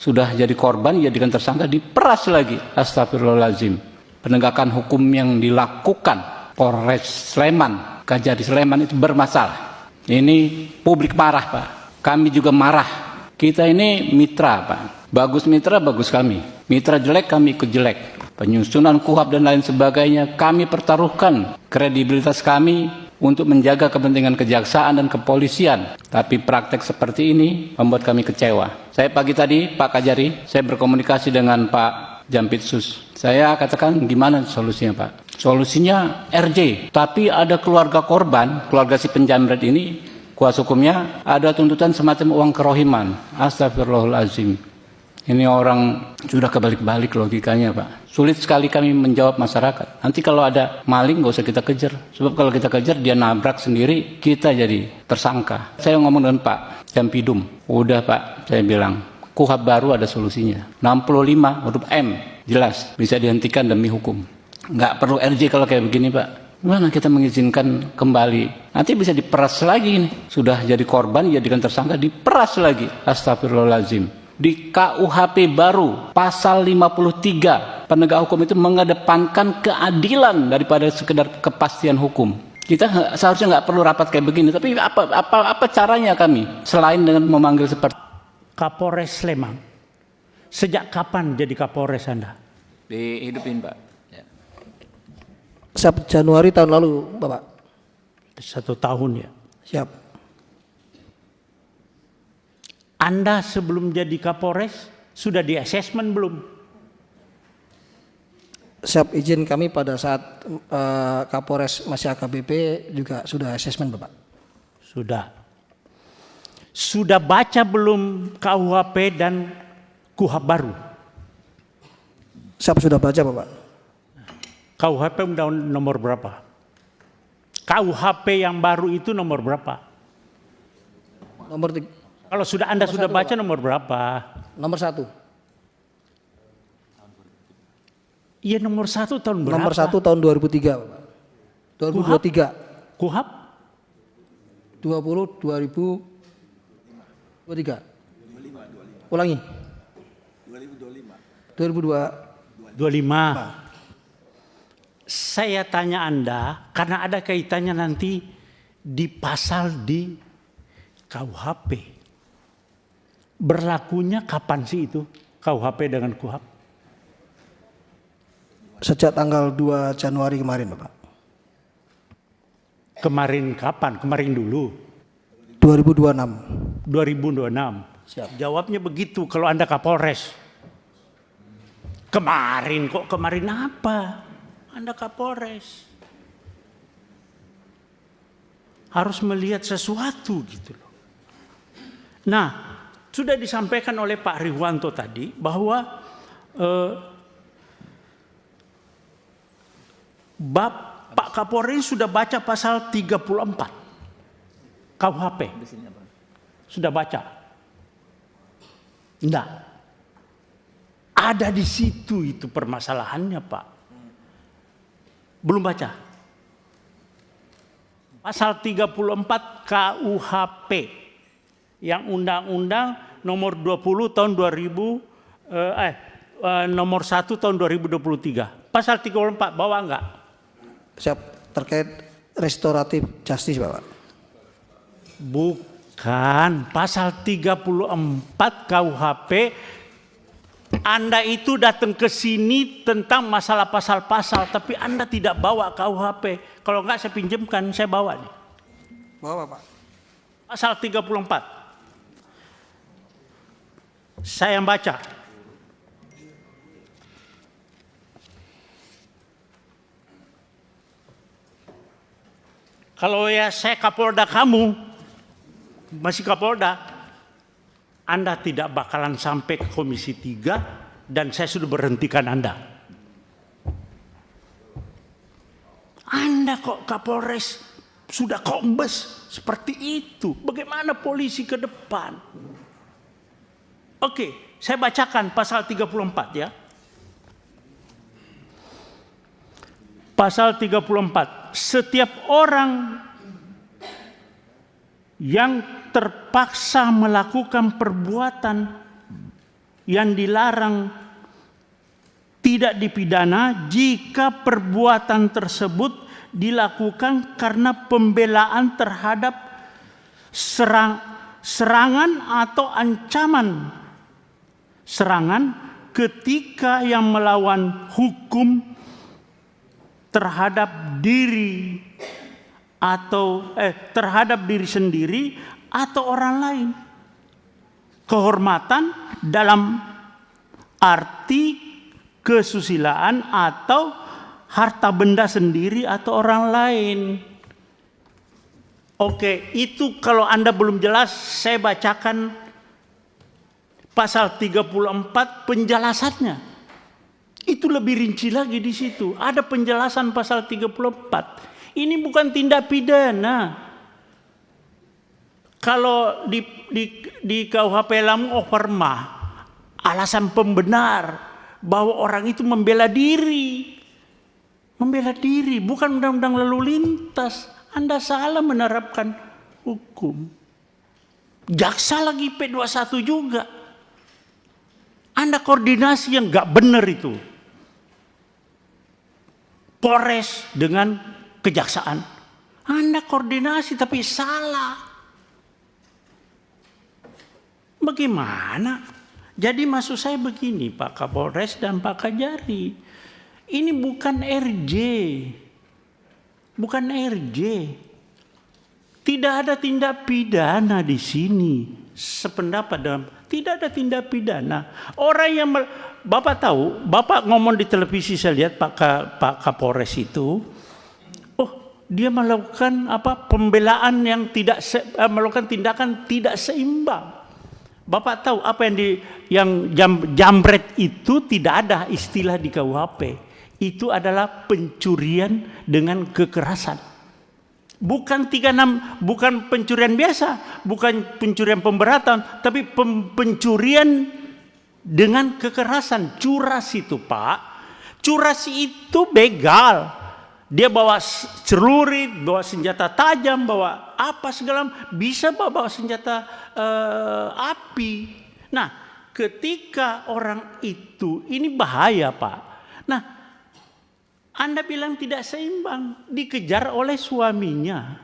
Sudah jadi korban, jadikan tersangka, diperas lagi. Astagfirullahaladzim. Penegakan hukum yang dilakukan Polres Sleman, Kajari Sleman itu bermasalah. Ini publik marah, Pak. Kami juga marah. Kita ini mitra, Pak. Bagus mitra, bagus kami. Mitra jelek, kami ikut jelek. Penyusunan KUHP dan lain sebagainya, kami pertaruhkan kredibilitas kami untuk menjaga kepentingan kejaksaan dan kepolisian. Tapi praktek seperti ini membuat kami kecewa. Saya pagi tadi, Pak Kajari, saya berkomunikasi dengan Pak Jampitsus. Saya katakan, gimana solusinya, Pak? Solusinya RJ. Tapi ada keluarga korban, keluarga si penjamret ini, kuasa hukumnya, ada tuntutan semacam uang kerohiman. Astagfirullahaladzim. Ini orang sudah kebalik-balik logikanya, Pak. Sulit sekali kami menjawab masyarakat. Nanti kalau ada maling nggak usah kita kejar. Sebab kalau kita kejar dia nabrak sendiri, kita jadi tersangka. Saya ngomong dengan Pak Jampidum. Udah Pak, saya bilang, KUHP baru ada solusinya. 65 huruf M, jelas. Bisa dihentikan demi hukum. Nggak perlu RJ kalau kayak begini, Pak. Gimana kita mengizinkan kembali? Nanti bisa diperas lagi nih. Sudah jadi korban, jadikan tersangka, diperas lagi. Astagfirullahaladzim. Di KUHP baru, pasal 53, penegak hukum itu mengedepankan keadilan daripada sekedar kepastian hukum. Kita seharusnya nggak perlu rapat kayak begini, tapi apa caranya kami selain dengan memanggil seperti Kapolres Sleman? Sejak kapan jadi Kapolres Anda? dihidupin, Pak? Ya. Siap, Januari tahun lalu, Bapak. 1 tahun ya. Siap. Anda sebelum jadi Kapolres sudah di asesmen belum? Siap, izin kami pada saat Kapolres masih AKBP juga sudah asesmen, Bapak. Sudah. Sudah baca belum KUHP dan KUHP baru? Siap, sudah baca, Bapak. KUHP undang nomor berapa? KUHP yang baru itu nomor berapa? Nomor 3. Kalau sudah Anda sudah baca nomor berapa? Nomor 1. Iya nomor 1 tahun berapa? Nomor 1 tahun 2003, Bapak. 2023. KUHP? 2023. Ulangi. 2025. Saya tanya Anda karena ada kaitannya nanti di pasal di KUHP. Berlakunya kapan sih itu KUHP dengan KUHP? Sejak tanggal 2 Januari kemarin, Bapak. Kemarin kapan? Kemarin dulu. 2026. 2026. Siap. Jawabnya begitu kalau Anda Kapolres. Kemarin kok, kemarin apa? Anda Kapolres. Harus melihat sesuatu gitu loh. Nah, sudah disampaikan oleh Pak Riwanto tadi bahwa Pak Kapolri sudah baca pasal 34 KUHP. Sudah baca? Enggak. Ada di situ itu permasalahannya, Pak. Belum baca. Pasal 34 KUHP yang undang-undang nomor 20 tahun 2000 nomor 1 tahun 2023. Pasal 34 bawa enggak? Siap, terkait restoratif justice, Bapak. Bukan, pasal 34 KUHP. Anda itu datang ke sini tentang masalah pasal-pasal, tapi Anda tidak bawa KUHP. Kalau enggak saya pinjamkan, saya bawa nih. Bawa, Pak. Pasal 34. Saya yang baca. Kalau ya saya Kapolda kamu, masih Kapolda, Anda tidak bakalan sampai ke Komisi 3 dan saya sudah berhentikan Anda. Anda kok Kapolres sudah kombes seperti itu. Bagaimana polisi ke depan? Oke, saya bacakan pasal 34 ya. Pasal 34. Setiap orang yang terpaksa melakukan perbuatan yang dilarang tidak dipidana jika perbuatan tersebut dilakukan karena pembelaan terhadap serangan atau ancaman serangan ketika yang melawan hukum terhadap diri atau terhadap diri sendiri atau orang lain. Kehormatan dalam arti kesusilaan atau harta benda sendiri atau orang lain. Oke, itu kalau Anda belum jelas, saya bacakan pasal 34 penjelasannya. Itu lebih rinci lagi di situ. Ada penjelasan pasal 34. Ini bukan tindak pidana. Kalau di KUHP Lamu Perma, alasan pembenar bahwa orang itu membela diri. Membela diri, bukan undang-undang lalu lintas. Anda salah menerapkan hukum. Jaksa lagi P21 juga. Anda koordinasi yang gak benar itu. Polres dengan kejaksaan. Anda koordinasi tapi salah. Bagaimana? Jadi maksud saya begini Pak Kapolres dan Pak Kajari. Ini bukan RJ. Bukan RJ. Tidak ada tindak pidana di sini. Sependapat dalam tidak ada tindak pidana. Orang yang Bapak tahu, Bapak ngomong di televisi saya lihat Pak Kapolres itu, oh dia melakukan pembelaan yang tidak melakukan tindakan tidak seimbang. Bapak tahu apa yang jambret itu tidak ada istilah di KUHP. Itu adalah pencurian dengan kekerasan. Bukan 36, bukan pencurian biasa, bukan pencurian pemberatan, tapi pencurian dengan kekerasan. Curas itu Pak, curas itu begal. Dia bawa celurit, bawa senjata tajam, bawa apa segala, bisa bawa senjata api. Nah, ketika orang itu, ini bahaya Pak. Nah, Anda bilang tidak seimbang, dikejar oleh suaminya,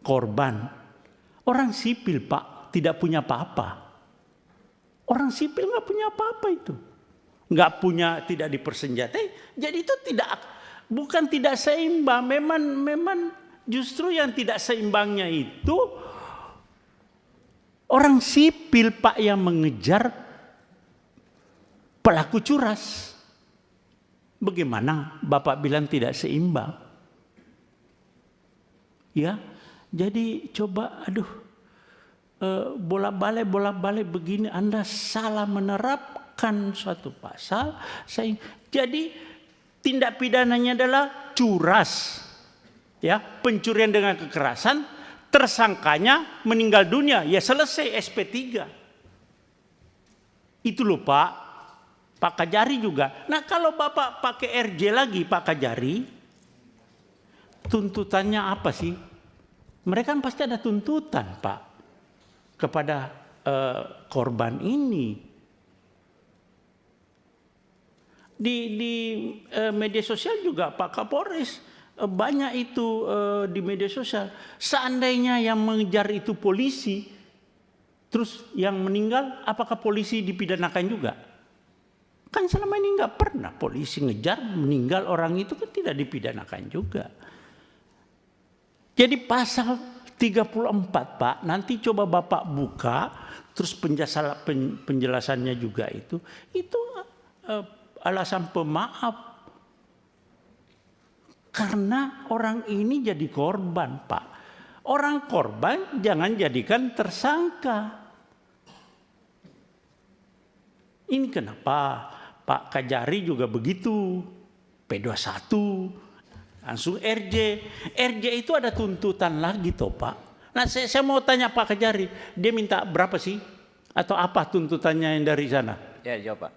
korban. Orang sipil Pak, tidak punya apa-apa. Orang sipil nggak punya apa-apa itu. Nggak punya, tidak dipersenjatai, jadi itu bukan tidak seimbang, memang justru yang tidak seimbangnya itu orang sipil Pak yang mengejar pelaku curas. Bagaimana Bapak bilang tidak seimbang? Ya, jadi coba bolak-balik begini Anda salah menerapkan suatu pasal. Jadi tindak pidananya adalah curas. Ya, pencurian dengan kekerasan, tersangkanya meninggal dunia, ya selesai SP3. Itu loh Pak Kajari juga. Nah, kalau Bapak pakai RJ lagi Pak Kajari, tuntutannya apa sih? Mereka kan pasti ada tuntutan Pak kepada korban ini. Di media sosial juga Pak Kapolres banyak itu di media sosial. Seandainya yang mengejar itu polisi, terus yang meninggal, apakah polisi dipidanakan juga? Kan selama ini nggak pernah polisi ngejar meninggal orang itu kan tidak dipidanakan juga. Jadi pasal 34 Pak, nanti coba Bapak buka, terus penjelasannya juga itu alasan pemaaf. Karena orang ini jadi korban Pak. Orang korban jangan jadikan tersangka. Ini kenapa Pak Kajari juga begitu. P21 langsung RJ. RJ itu ada tuntutan lagi toh Pak. Nah saya mau tanya Pak Kajari, dia minta berapa sih? Atau apa tuntutannya yang dari sana? Ya jawab Pak.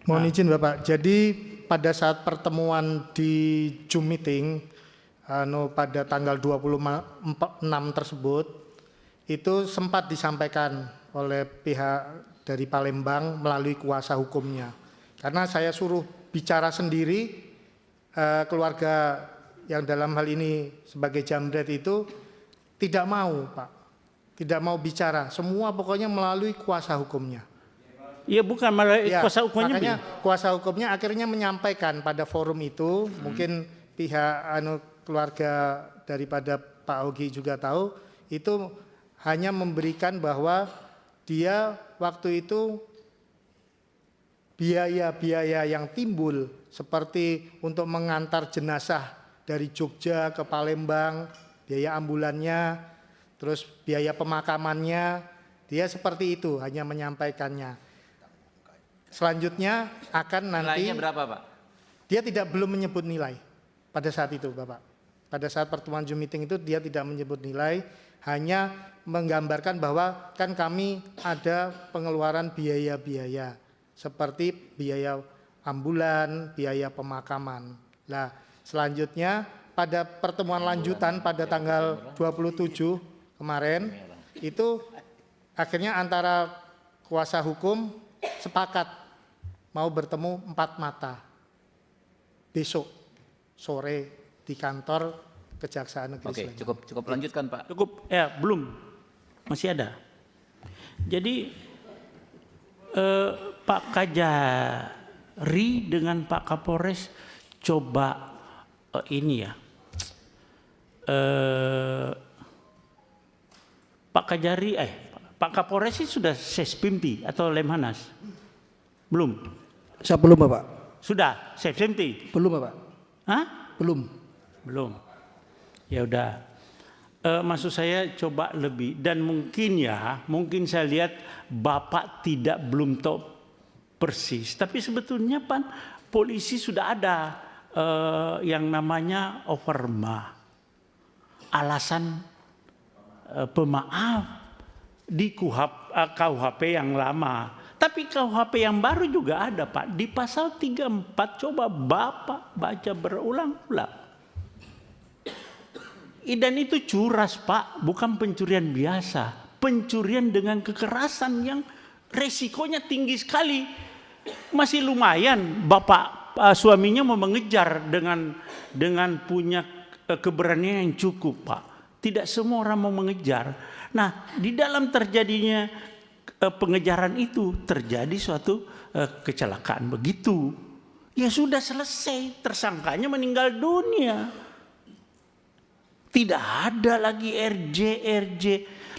Mohon izin Bapak, jadi pada saat pertemuan di Zoom meeting pada tanggal 26 tersebut, itu sempat disampaikan oleh pihak dari Palembang melalui kuasa hukumnya. Karena saya suruh bicara sendiri, keluarga yang dalam hal ini sebagai jambret itu tidak mau, Pak. Tidak mau bicara, semua pokoknya melalui kuasa hukumnya. Ya bukan malah Ya, kuasa hukumnya. makanya kuasa hukumnya akhirnya menyampaikan pada forum itu, mungkin pihak keluarga daripada Pak Ogi juga tahu, itu hanya memberikan bahwa dia waktu itu biaya-biaya yang timbul seperti untuk mengantar jenazah dari Jogja ke Palembang, biaya ambulannya, terus biaya pemakamannya, dia seperti itu hanya menyampaikannya. Selanjutnya akan nanti Nilainya berapa, Pak? dia belum menyebut nilai pada saat itu, Bapak. Pada saat pertemuan Zoom meeting itu dia tidak menyebut nilai, hanya menggambarkan bahwa kan kami ada pengeluaran biaya-biaya seperti biaya ambulan, biaya pemakaman. Nah, selanjutnya pada pertemuan lanjutan pada tanggal 27 kemarin itu akhirnya antara kuasa hukum sepakat mau bertemu 4 mata besok sore di kantor Kejaksaan Negeri Oke, Sleman. cukup lanjutkan, Pak. Cukup, ya belum, masih ada. Jadi Pak Kajari dengan Pak Kapolres coba ini ya, Pak Kajari, Pak Kapolres sih sudah Sespimti atau Lemhanas? Belum? Saya belum Bapak. Sudah Sespimti? Belum Bapak. Hah? Belum. Belum. Ya udah. Maksud saya coba lebih, dan mungkin saya lihat Bapak belum tahu persis, tapi sebetulnya Pan polisi sudah ada yang namanya overma, alasan pemaaf di KUHP yang lama. Tapi KUHP yang baru juga ada, Pak. Di pasal 34 coba Bapak baca berulang-ulang. Dan itu curas, Pak, bukan pencurian biasa. Pencurian dengan kekerasan yang resikonya tinggi sekali. Masih lumayan Bapak suaminya mau mengejar dengan punya keberanian yang cukup, Pak. Tidak semua orang mau mengejar. Nah, di dalam terjadinya pengejaran itu terjadi suatu kecelakaan begitu. Ya sudah selesai, tersangkanya meninggal dunia. Tidak ada lagi RJ.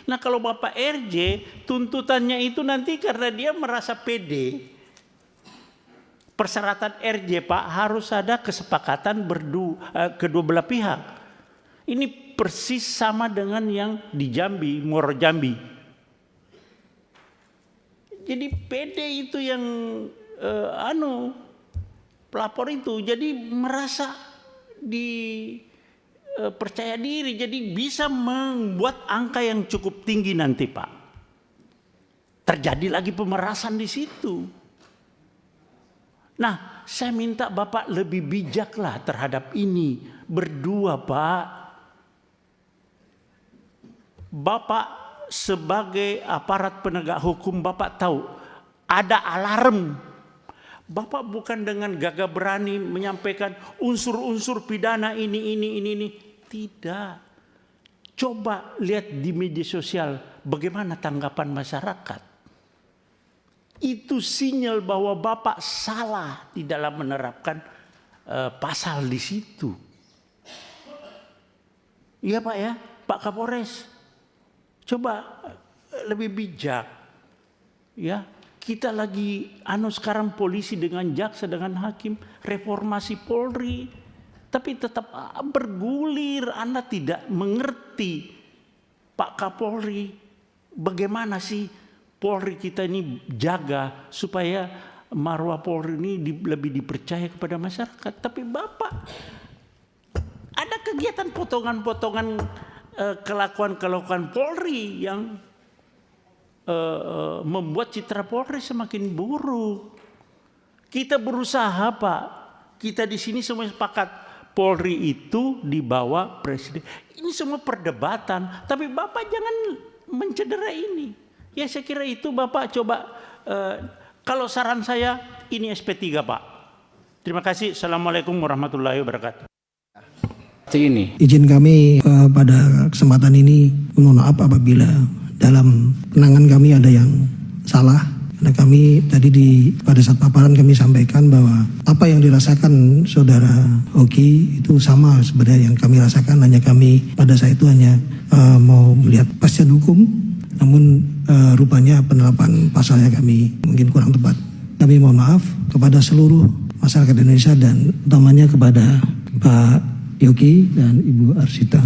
Nah kalau Bapak RJ, tuntutannya itu nanti karena dia merasa pede. Persyaratan RJ, Pak, harus ada kesepakatan kedua belah pihak. Ini persis sama dengan yang di Jambi, Muaro Jambi. Jadi pede itu yang pelapor itu, jadi merasa percaya diri, jadi bisa membuat angka yang cukup tinggi nanti, Pak. Terjadi lagi pemerasan di situ. Nah, saya minta Bapak lebih bijaklah terhadap ini. Berdua, Pak. Bapak sebagai aparat penegak hukum, Bapak tahu ada alarm. Bapak bukan dengan gagah berani menyampaikan unsur-unsur pidana ini. Tidak. Coba lihat di media sosial bagaimana tanggapan masyarakat. Itu sinyal bahwa Bapak salah di dalam menerapkan pasal di situ. Iya Pak ya, Pak Kapolres. Coba lebih bijak. Ya, kita lagi sekarang polisi dengan jaksa dengan hakim, reformasi Polri. Tapi tetap bergulir, Anda tidak mengerti Pak Kapolri. Bagaimana sih Polri kita ini jaga supaya marwah Polri ini lebih dipercaya kepada masyarakat. Tapi Bapak ada kegiatan potongan-potongan kelakuan Polri yang membuat citra Polri semakin buruk. Kita berusaha, Pak. Kita di sini semua sepakat Polri itu di bawah presiden. Ini semua perdebatan, tapi Bapak jangan mencederai ini. Ya saya kira itu Bapak coba kalau saran saya ini SP3 Pak. Terima kasih. Assalamualaikum warahmatullahi wabarakatuh. Ini Izin kami pada kesempatan ini mohon maaf apabila dalam penanganan kami ada yang salah. Karena kami tadi pada saat paparan kami sampaikan bahwa apa yang dirasakan saudara Oki itu sama sebenarnya yang kami rasakan, hanya kami pada saat itu hanya mau melihat kepastian hukum, namun rupanya penerapan pasalnya kami mungkin kurang tepat. Kami mohon maaf kepada seluruh masyarakat Indonesia dan utamanya kepada Pak Yogi dan Ibu Arsita.